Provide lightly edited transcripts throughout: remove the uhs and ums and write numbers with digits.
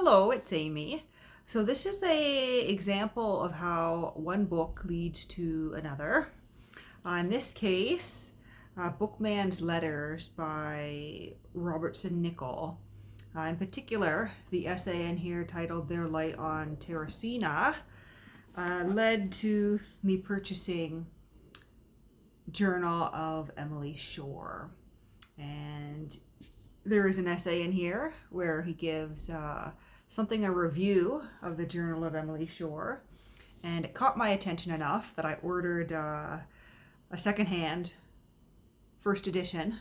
Hello, it's Amy. So this is a example of how one book leads to another. In this case, Bookman's Letters by Robertson Nicoll. In particular, the essay in here titled Their Light on Terracina led to me purchasing Journal of Emily Shore. And there is an essay in here where he gives a review of the Journal of Emily Shore, and it caught my attention enough that I ordered a secondhand first edition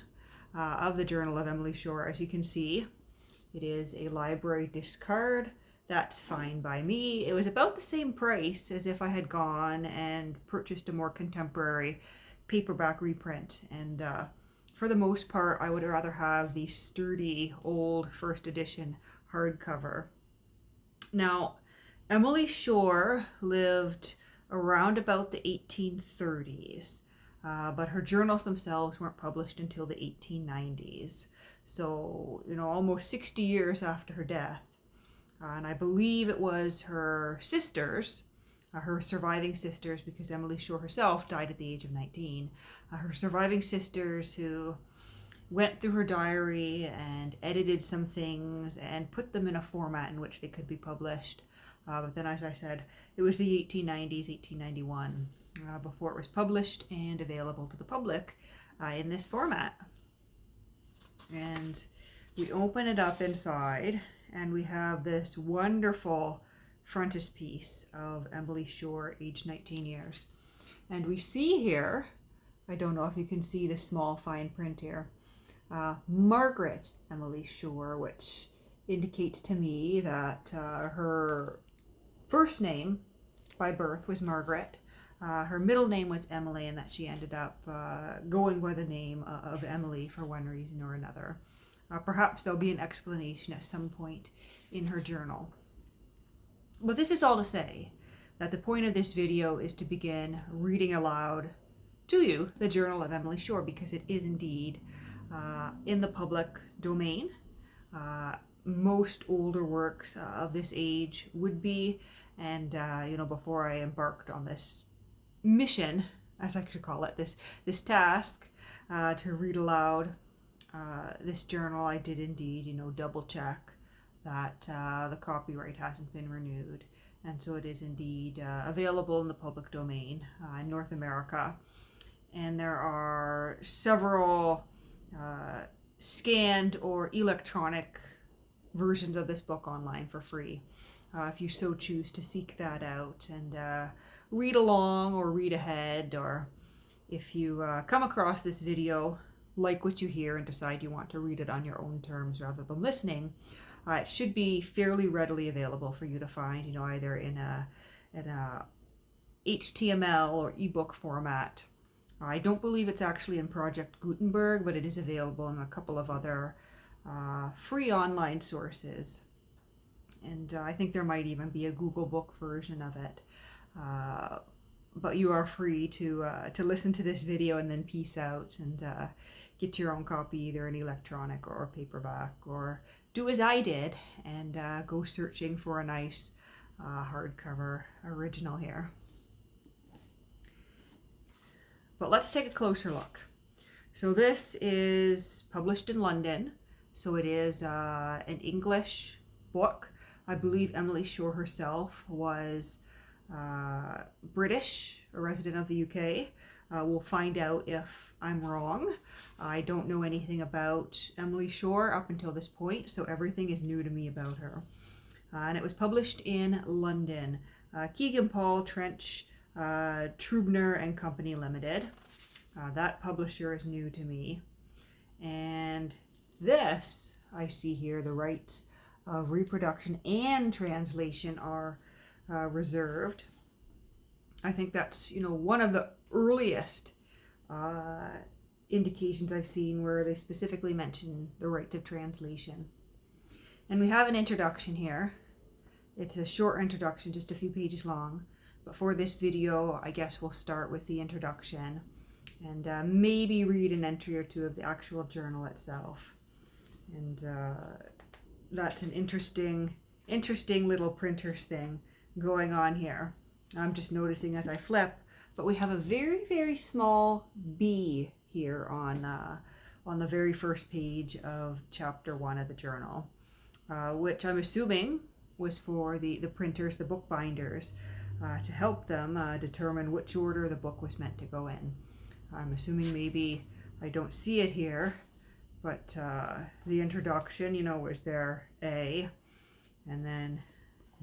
of the Journal of Emily Shore. As you can see, it is a library discard. That's fine by me. It was about the same price as if I had gone and purchased a more contemporary paperback reprint, and for the most part, I would rather have the sturdy old first edition hardcover. Now, Emily Shore lived around about the 1830s, but her journals themselves weren't published until the 1890s. So, almost 60 years after her death. And I believe it was her sisters, her surviving sisters, because Emily Shore herself died at the age of 19. Her surviving sisters who went through her diary and edited some things and put them in a format in which they could be published. But then, as I said, it was the 1890s, 1891, before it was published and available to the public in this format. And we open it up inside, and we have this wonderful frontispiece of Emily Shore, aged 19 years. And we see here, I don't know if you can see the small fine print here, Margaret Emily Shore, which indicates to me that her first name by birth was Margaret. Her middle name was Emily, and that she ended up going by the name of Emily for one reason or another. Perhaps there'll be an explanation at some point in her journal. But this is all to say that the point of this video is to begin reading aloud to you the Journal of Emily Shore, because it is indeed in the public domain. Most older works of this age would be, and before I embarked on this mission, as I could call it, this task to read aloud this journal, I did indeed, double check that the copyright hasn't been renewed, and so it is indeed available in the public domain in North America. And there are several scanned or electronic versions of this book online for free, if you so choose to seek that out and read along or read ahead, or if you come across this video, like what you hear, and decide you want to read it on your own terms rather than listening, it should be fairly readily available for you to find, either in a HTML or ebook format. I don't believe it's actually in Project Gutenberg, but it is available in a couple of other free online sources. And I think there might even be a Google Book version of it. But you are free to listen to this video and then peace out and get your own copy, either in electronic or paperback, or do as I did and go searching for a nice hardcover original here. But let's take a closer look. So this is published in London, so it is an English book. I believe Emily Shore herself was British, a resident of the UK. We'll find out if I'm wrong. I don't know anything about Emily Shore up until this point, so everything is new to me about her. And it was published in London. Keegan Paul Trench Trubner and Company Limited. That publisher is new to me. And this, I see here, the rights of reproduction and translation are reserved. I think that's, one of the earliest indications I've seen where they specifically mention the rights of translation. And we have an introduction here. It's a short introduction, just a few pages long. But for this video, I guess we'll start with the introduction and maybe read an entry or two of the actual journal itself. And that's an interesting interesting little printers thing going on here. I'm just noticing as I flip, but we have a very, very small B here on the very first page of chapter 1 of the journal, which I'm assuming was for the printers, the bookbinders, to help them determine which order the book was meant to go in. I'm assuming maybe I don't see it here, but the introduction, was there A, and then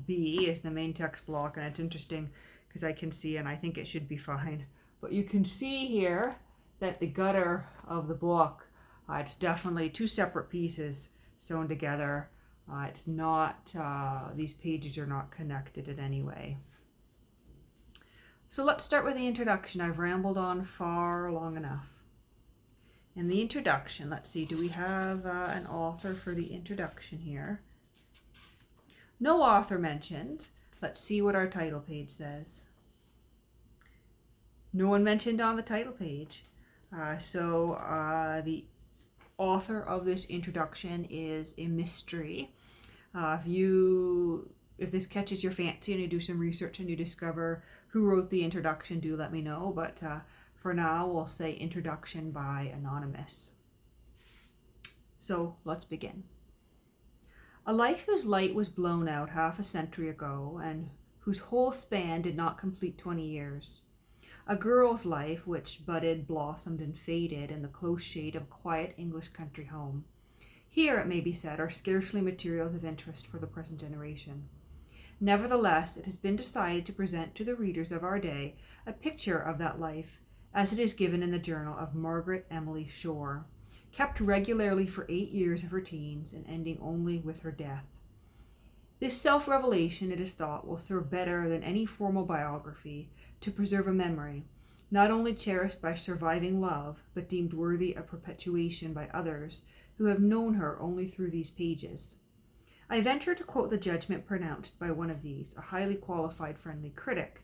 B is the main text block, and it's interesting because I can see, and I think it should be fine, but you can see here that the gutter of the book, it's definitely two separate pieces sewn together. It's not, these pages are not connected in any way. So let's start with the introduction. I've rambled on far long enough. In the introduction, let's see, do we have an author for the introduction here? No author mentioned. Let's see what our title page says. No one mentioned on the title page. So the author of this introduction is a mystery. If this catches your fancy and you do some research and you discover who wrote the introduction, do let me know. But for now, we'll say introduction by Anonymous. So let's begin. A life whose light was blown out half a century ago and whose whole span did not complete 20 years. A girl's life which budded, blossomed, and faded in the close shade of a quiet English country home. Here, it may be said, are scarcely materials of interest for the present generation. Nevertheless, it has been decided to present to the readers of our day a picture of that life as it is given in the journal of Margaret Emily Shore, kept regularly for 8 years of her teens and ending only with her death. This self-revelation, it is thought, will serve better than any formal biography to preserve a memory, not only cherished by surviving love, but deemed worthy of perpetuation by others who have known her only through these pages. I venture to quote the judgment pronounced by one of these, a highly qualified friendly critic,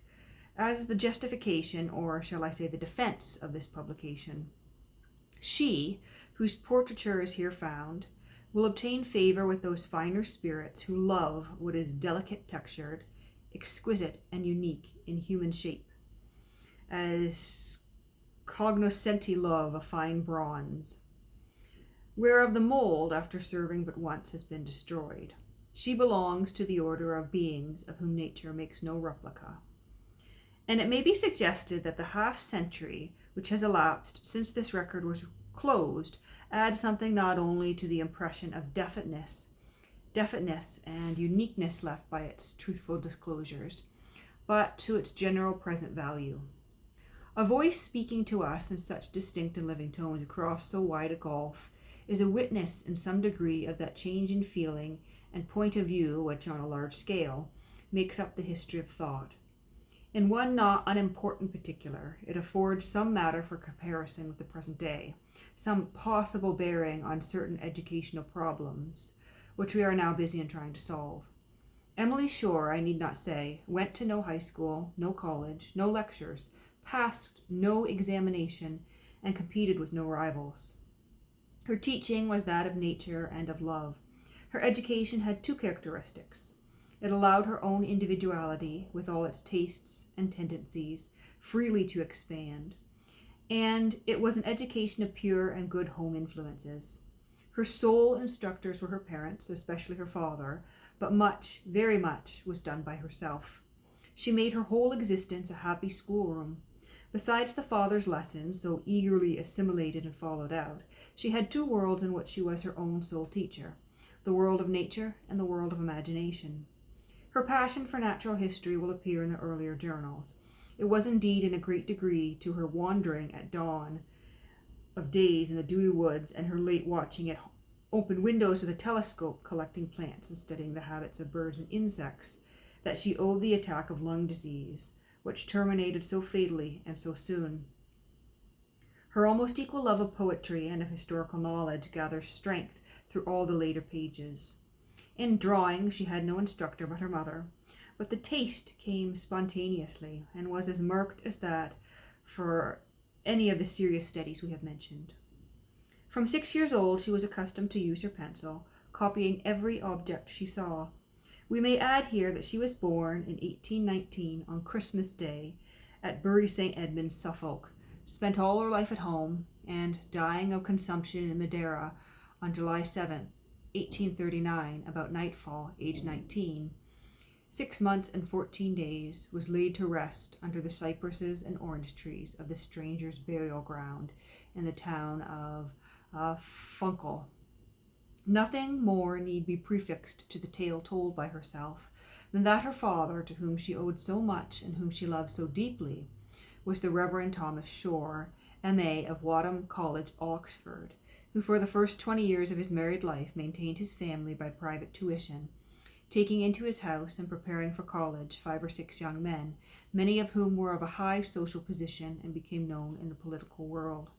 as the justification, or shall I say the defense, of this publication. She, whose portraiture is here found, will obtain favor with those finer spirits who love what is delicate textured, exquisite, and unique in human shape, as cognoscenti love a fine bronze, whereof the mold, after serving but once, has been destroyed. She belongs to the order of beings of whom nature makes no replica. And it may be suggested that the half-century which has elapsed since this record was closed adds something not only to the impression of definiteness and uniqueness left by its truthful disclosures, but to its general present value. A voice speaking to us in such distinct and living tones across so wide a gulf is a witness in some degree of that change in feeling and point of view which, on a large scale, makes up the history of thought. In one not unimportant particular, it affords some matter for comparison with the present day, some possible bearing on certain educational problems, which we are now busy in trying to solve. Emily Shore, I need not say, went to no high school, no college, no lectures, passed no examination, and competed with no rivals. Her teaching was that of nature and of love. Her education had two characteristics. It allowed her own individuality, with all its tastes and tendencies, freely to expand. And it was an education of pure and good home influences. Her sole instructors were her parents, especially her father, but much, very much, was done by herself. She made her whole existence a happy schoolroom. Besides the father's lessons, so eagerly assimilated and followed out, she had two worlds in which she was her own sole teacher, the world of nature and the world of imagination. Her passion for natural history will appear in the earlier journals. It was indeed in a great degree to her wandering at dawn of days in the dewy woods and her late watching at open windows with a telescope collecting plants and studying the habits of birds and insects that she owed the attack of lung disease, which terminated so fatally and so soon. Her almost equal love of poetry and of historical knowledge gathers strength through all the later pages. In drawing, she had no instructor but her mother, but the taste came spontaneously and was as marked as that for any of the serious studies we have mentioned. From 6 years old, she was accustomed to use her pencil, copying every object she saw. We may add here that she was born in 1819 on Christmas Day at Bury St. Edmunds, Suffolk, spent all her life at home, and dying of consumption in Madeira on July 7th, 1839, about nightfall, age 19, 6 months and 14 days, was laid to rest under the cypresses and orange trees of the stranger's burial ground in the town of Funchal. Nothing more need be prefixed to the tale told by herself than that her father, to whom she owed so much and whom she loved so deeply, was the Reverend Thomas Shore, M.A. of Wadham College, Oxford, who for the first 20 years of his married life maintained his family by private tuition, taking into his house and preparing for college 5 or 6 young men, many of whom were of a high social position and became known in the political world.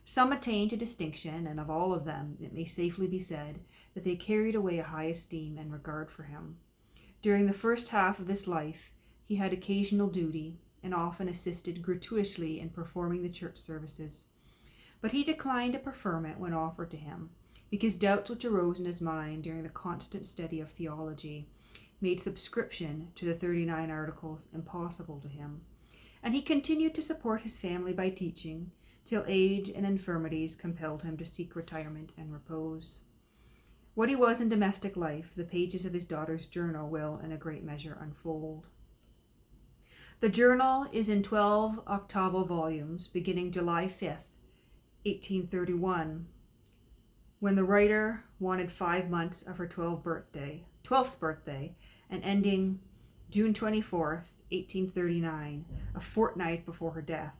Some attained to distinction, and of all of them it may safely be said that they carried away a high esteem and regard for him. During the first half of this life he had occasional duty, and often assisted gratuitously in performing the church services. But he declined a preferment when offered to him, because doubts which arose in his mind during the constant study of theology made subscription to the 39 Articles impossible to him, and he continued to support his family by teaching, till age and infirmities compelled him to seek retirement and repose. What he was in domestic life, the pages of his daughter's journal will, in a great measure, unfold. The journal is in 12 octavo volumes, beginning July 5th, 1831, when the writer wanted 5 months of her 12th birthday, and ending June 24th, 1839, a fortnight before her death.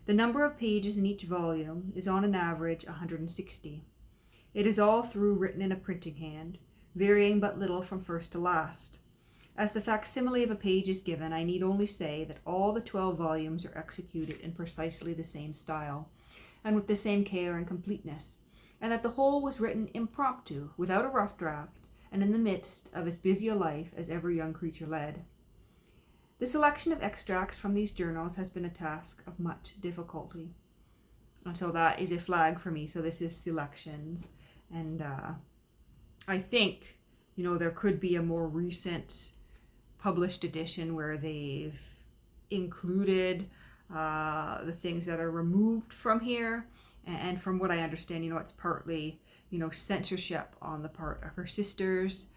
The number of pages in each volume is on an average 160. It is all through written in a printing hand, varying but little from first to last. As the facsimile of a page is given, I need only say that all the 12 volumes are executed in precisely the same style, and with the same care and completeness, and that the whole was written impromptu, without a rough draft, and in the midst of as busy a life as ever young creature led. The selection of extracts from these journals has been a task of much difficulty. And so that is a flag for me. So this is selections. And I think, there could be a more recent published edition where they've included the things that are removed from here. And from what I understand, it's partly, censorship on the part of her sisters.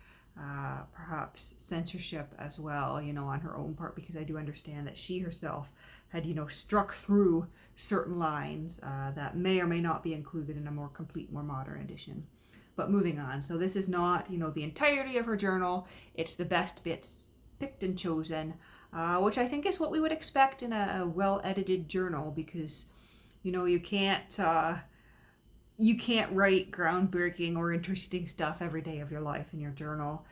Perhaps censorship as well, on her own part, because I do understand that she herself had, struck through certain lines that may or may not be included in a more complete, more modern edition. But moving on. So this is not, the entirety of her journal. It's the best bits picked and chosen, which I think is what we would expect in a well-edited journal, because, you can't write groundbreaking or interesting stuff every day of your life in your journal.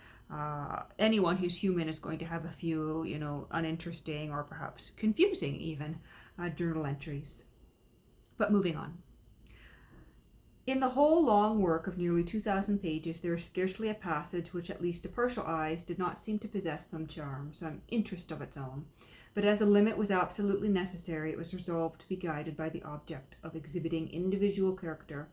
Anyone who's human is going to have a few, uninteresting or perhaps confusing even journal entries. But moving on. In the whole long work of nearly 2,000 pages, there is scarcely a passage which, at least to partial eyes, did not seem to possess some charm, some interest of its own. But as a limit was absolutely necessary, it was resolved to be guided by the object of exhibiting individual character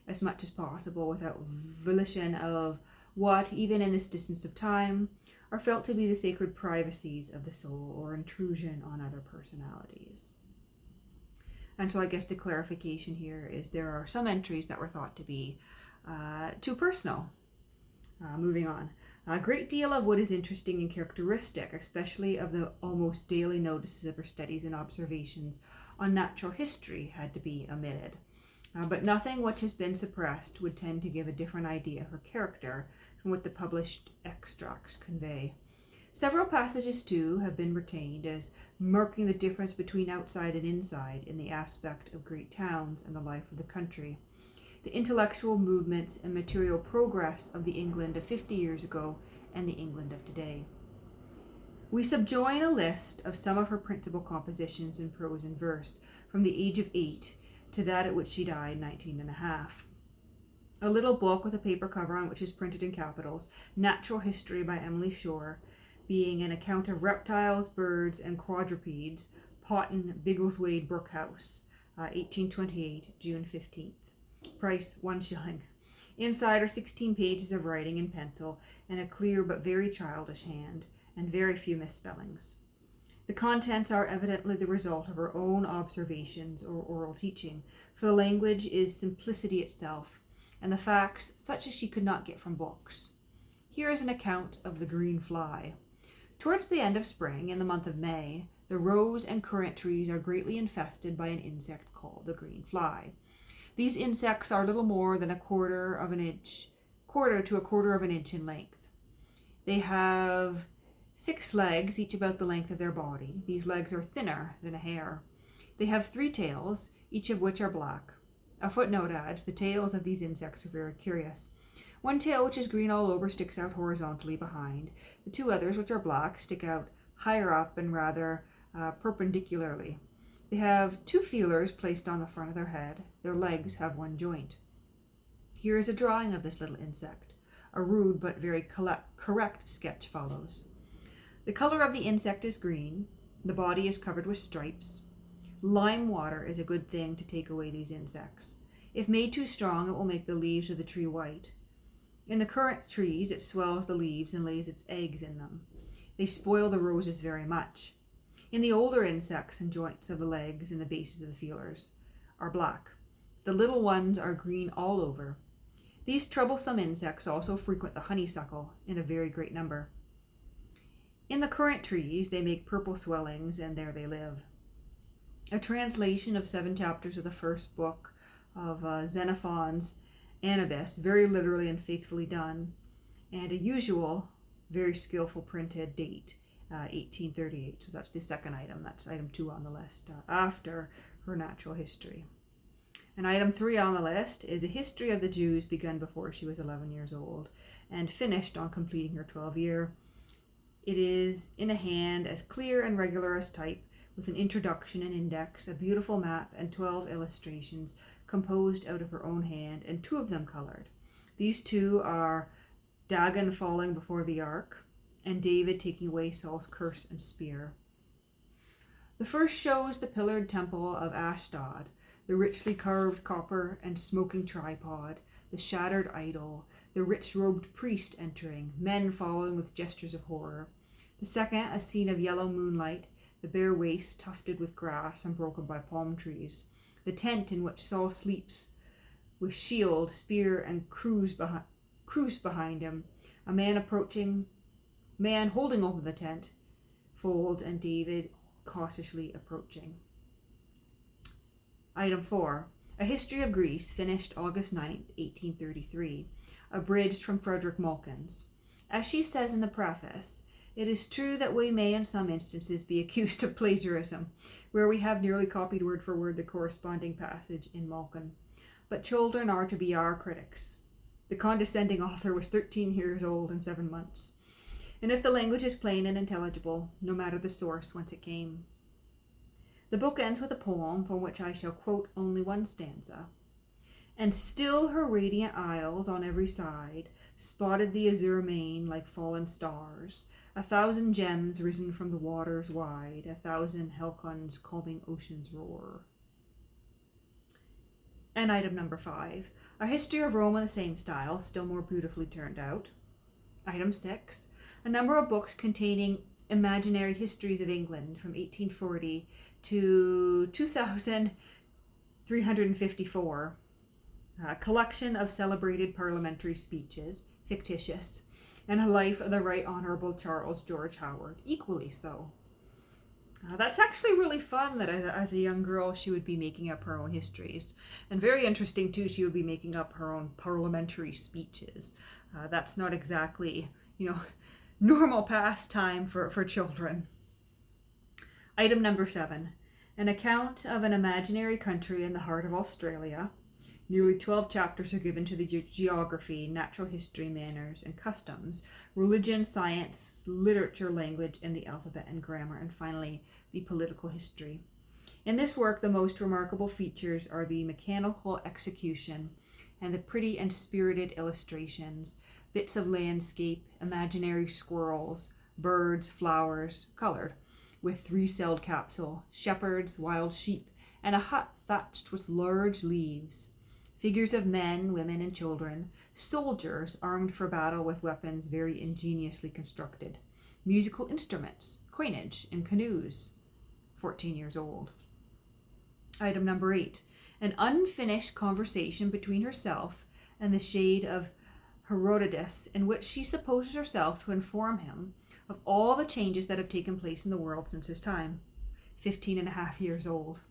as much as possible, without volition of what, even in this distance of time, are felt to be the sacred privacies of the soul, or intrusion on other personalities. And so I guess the clarification here is there are some entries that were thought to be too personal. Moving on. A great deal of what is interesting and characteristic, especially of the almost daily notices of her studies and observations on natural history, had to be omitted. But nothing which has been suppressed would tend to give a different idea of her character from what the published extracts convey. Several passages, too, have been retained as marking the difference between outside and inside in the aspect of great towns and the life of the country, the intellectual movements and material progress of the England of 50 years ago and the England of today. We subjoin a list of some of her principal compositions in prose and verse, from the age of 8 to that at which she died, 19 and a half. A little book with a paper cover on which is printed in capitals, Natural History by Emily Shore, being an account of reptiles, birds, and quadrupeds, Potton, Biggleswade Brookhouse, 1828, June 15th. Price, 1 shilling. Inside are 16 pages of writing in pencil and a clear but very childish hand, and very few misspellings. The contents are evidently the result of her own observations or oral teaching, for the language is simplicity itself, and the facts such as she could not get from books. Here is an account of the green fly. Towards the end of spring, in the month of May, the rose and currant trees are greatly infested by an insect called the green fly. These insects are little more than quarter to a quarter of an inch in length. They have 6 legs, each about the length of their body. These legs are thinner than a hair. They have 3 tails, each of which are black. A footnote adds, the tails of these insects are very curious. One tail, which is green all over, sticks out horizontally behind. The 2 others, which are black, stick out higher up and rather perpendicularly. They have 2 feelers placed on the front of their head. Their legs have 1 joint. Here is a drawing of this little insect. A rude but very correct sketch follows. The color of the insect is green. The body is covered with stripes. Lime water is a good thing to take away these insects. If made too strong, it will make the leaves of the tree white. In the currant trees, it swells the leaves and lays its eggs in them. They spoil the roses very much. In the older insects, and joints of the legs and the bases of the feelers are black. The little ones are green all over. These troublesome insects also frequent the honeysuckle in a very great number. In the currant trees, they make purple swellings, and there they live. A translation of 7 chapters of the first book of Xenophon's Anubis, very literally and faithfully done, and a usual, very skillful printed date, 1838. So that's the second item. That's item 2 on the list, after her natural history. And item 3 on the list is a history of the Jews begun before she was 11 years old and finished on completing her 12th year. It is in a hand as clear and regular as type, with an introduction and index, a beautiful map, and 12 illustrations composed out of her own hand, and 2 of them colored. These 2 are Dagon falling before the ark, and David taking away Saul's curse and spear. The first shows the pillared temple of Ashdod, the richly carved copper and smoking tripod, the shattered idol, the rich-robed priest entering, men following with gestures of horror. The second, a scene of yellow moonlight, the bare waste tufted with grass and broken by palm trees, the tent in which Saul sleeps, with shield, spear, and cruse behind him, a man holding open the tent fold, and David cautiously approaching. Item 4. A History of Greece, finished August 9th, 1833, abridged from Frederick Malkin's. As she says in the preface, it is true that we may in some instances be accused of plagiarism, where we have nearly copied word for word the corresponding passage in Malkin. But children are to be our critics. The condescending author was 13 years old and 7 months. And if the language is plain and intelligible, no matter the source whence it came. The book ends with a poem from which I shall quote only one stanza. And still her radiant isles on every side spotted the azure main like fallen stars, 1,000 gems risen from the waters wide, 1,000 Helcon's calming ocean's roar. And item number 5, a history of Rome in the same style, still more beautifully turned out. Item 6, a number of books containing imaginary histories of England from 1840 to 2354. A collection of celebrated parliamentary speeches, fictitious, and a life of the Right Honourable Charles George Howard, equally so. That's actually really fun that as a young girl she would be making up her own histories. And very interesting too, she would be making up her own parliamentary speeches. That's not exactly, normal pastime for children. Item number 7, an account of an imaginary country in the heart of Australia. Nearly 12 chapters are given to the geography, natural history, manners, and customs, religion, science, literature, language, and the alphabet and grammar, and finally, the political history. In this work, the most remarkable features are the mechanical execution and the pretty and spirited illustrations, bits of landscape, imaginary squirrels, birds, flowers, colored, with 3-celled capsule, shepherds, wild sheep, and a hut thatched with large leaves. Figures of men, women, and children, soldiers armed for battle with weapons very ingeniously constructed, musical instruments, coinage, and canoes. 14 years old. Item number 8. An unfinished conversation between herself and the shade of Herodotus, in which she supposes herself to inform him of all the changes that have taken place in the world since his time. 15 and a half years old.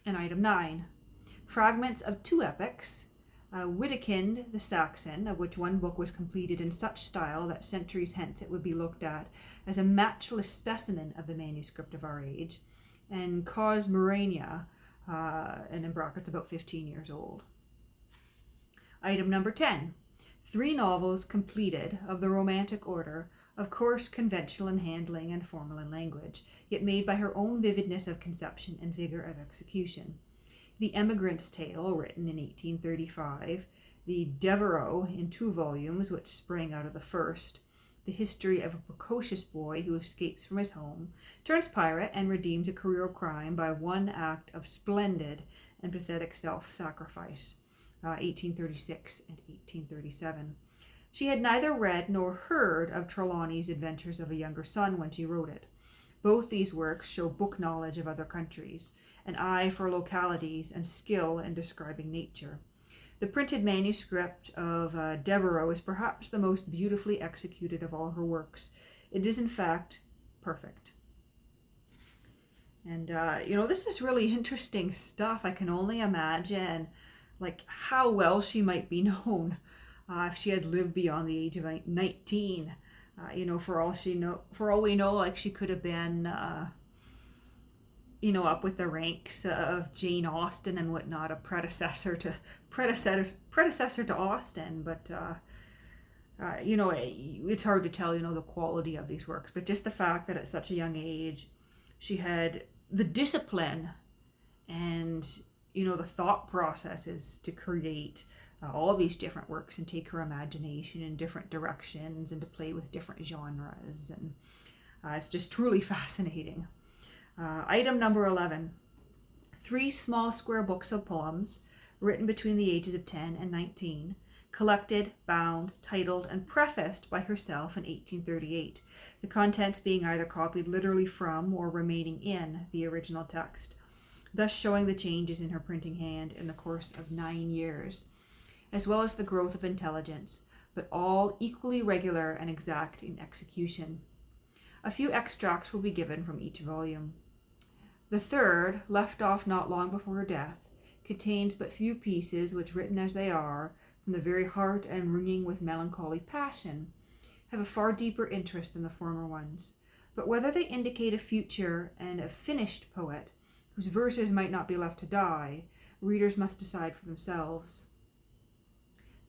And item 9. Fragments of 2 epics, Widukind the Saxon, of which one book was completed in such style that centuries hence it would be looked at as a matchless specimen of the manuscript of our age, and Cosmorania, and in brackets about 15 years old. Item number 10. 3 novels completed of the romantic order, of course conventional in handling and formal in language, yet made by her own vividness of conception and vigor of execution. The Emigrant's Tale, written in 1835, the Devereux in 2 volumes, which sprang out of the first, the history of a precocious boy who escapes from his home, turns pirate, and redeems a career of crime by one act of splendid and pathetic self-sacrifice, 1836 and 1837. She had neither read nor heard of Trelawney's Adventures of a Younger Son when she wrote it. Both these works show book knowledge of other countries, an eye for localities, and skill in describing nature. The printed manuscript of Devereux is perhaps the most beautifully executed of all her works. It is, in fact, perfect. And, this is really interesting stuff. I can only imagine, how well she might be known if she had lived beyond the age of 19. For all we know, she could have been, up with the ranks of Jane Austen and whatnot, a predecessor to Austen. But it's hard to tell, the quality of these works. But just the fact that at such a young age, she had the discipline and the thought processes to create all these different works and take her imagination in different directions and to play with different genres. And it's just truly fascinating. Item number 11. 3 small square books of poems written between the ages of 10 and 19, collected, bound, titled, and prefaced by herself in 1838, the contents being either copied literally from or remaining in the original text, thus showing the changes in her printing hand in the course of 9 years, as well as the growth of intelligence, but all equally regular and exact in execution. A few extracts will be given from each volume. The third, left off not long before her death, contains but few pieces which, written as they are, from the very heart and ringing with melancholy passion, have a far deeper interest than the former ones. But whether they indicate a future and a finished poet, whose verses might not be left to die, readers must decide for themselves.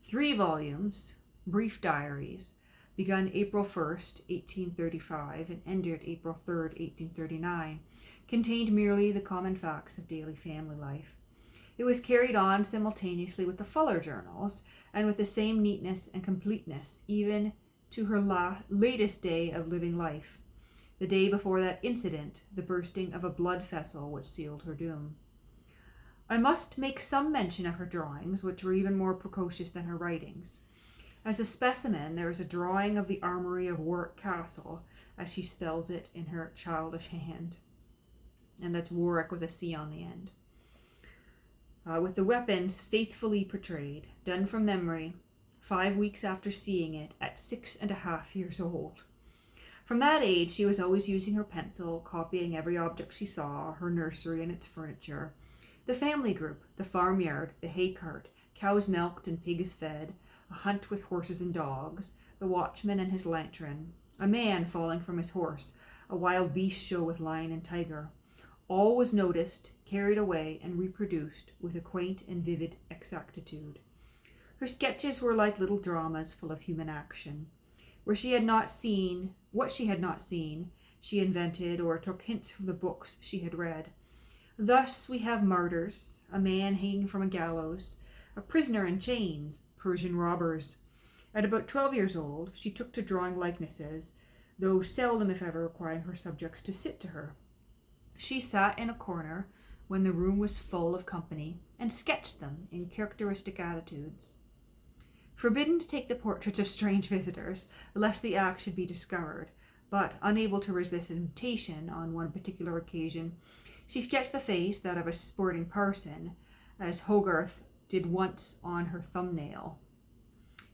3 volumes, brief diaries, begun April 1st, 1835, and ended April 3rd, 1839, contained merely the common facts of daily family life. It was carried on simultaneously with the fuller journals, and with the same neatness and completeness, even to her latest day of living life, the day before that incident, the bursting of a blood vessel which sealed her doom. I must make some mention of her drawings, which were even more precocious than her writings. As a specimen, there is a drawing of the armory of Warwick Castle, as she spells it in her childish hand. And that's Warwick with a C on the end. With the weapons faithfully portrayed, done from memory, 5 weeks after seeing it at 6.5 years old. From that age, she was always using her pencil, copying every object she saw, her nursery and its furniture, the family group, the farmyard, the hay cart, cows milked and pigs fed, a hunt with horses and dogs, the watchman and his lantern, a man falling from his horse, a wild beast show with lion and tiger. All was noticed, carried away, and reproduced with a quaint and vivid exactitude. Her sketches were like little dramas full of human action. What she had not seen, she invented or took hints from the books she had read. Thus we have martyrs, a man hanging from a gallows, a prisoner in chains, Persian robbers. At about 12 years old, she took to drawing likenesses, though seldom if ever requiring her subjects to sit to her. She sat in a corner when the room was full of company and sketched them in characteristic attitudes. Forbidden to take the portraits of strange visitors, lest the act should be discovered, but unable to resist temptation on one particular occasion, she sketched the face, that of a sporting parson, as Hogarth did once on her thumbnail.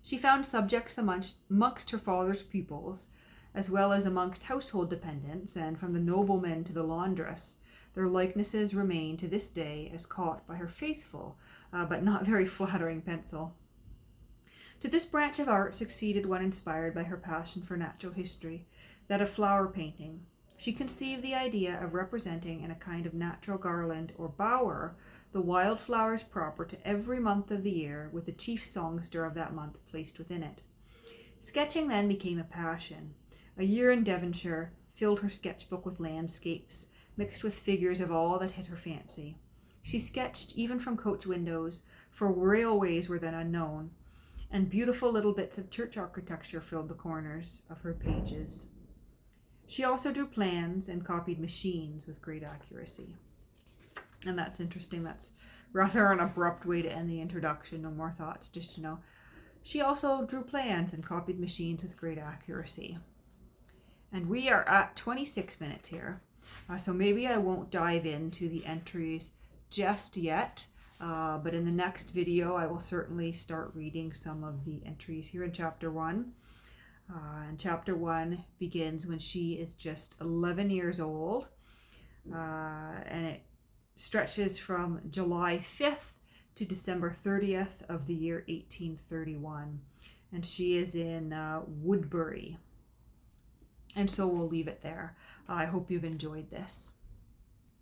She found subjects amongst her father's pupils, as well as amongst household dependents, and from the nobleman to the laundress, their likenesses remain to this day as caught by her faithful, but not very flattering pencil. To this branch of art succeeded one inspired by her passion for natural history, that of flower painting. She conceived the idea of representing in a kind of natural garland or bower the wild flowers proper to every month of the year, with the chief songster of that month placed within it. Sketching then became a passion. A year in Devonshire filled her sketchbook with landscapes, mixed with figures of all that hit her fancy. She sketched even from coach windows, for railways were then unknown, and beautiful little bits of church architecture filled the corners of her pages. She also drew plans and copied machines with great accuracy. And that's interesting. That's rather an abrupt way to end the introduction. No more thoughts, just she also drew plans and copied machines with great accuracy. And we are at 26 minutes here. So maybe I won't dive into the entries just yet. But in the next video, I will certainly start reading some of the entries here in Chapter 1. And Chapter 1 begins when she is just 11 years old. And it stretches from July 5th to December 30th of the year 1831. And she is in Woodbury. And so we'll leave it there. I hope you've enjoyed this.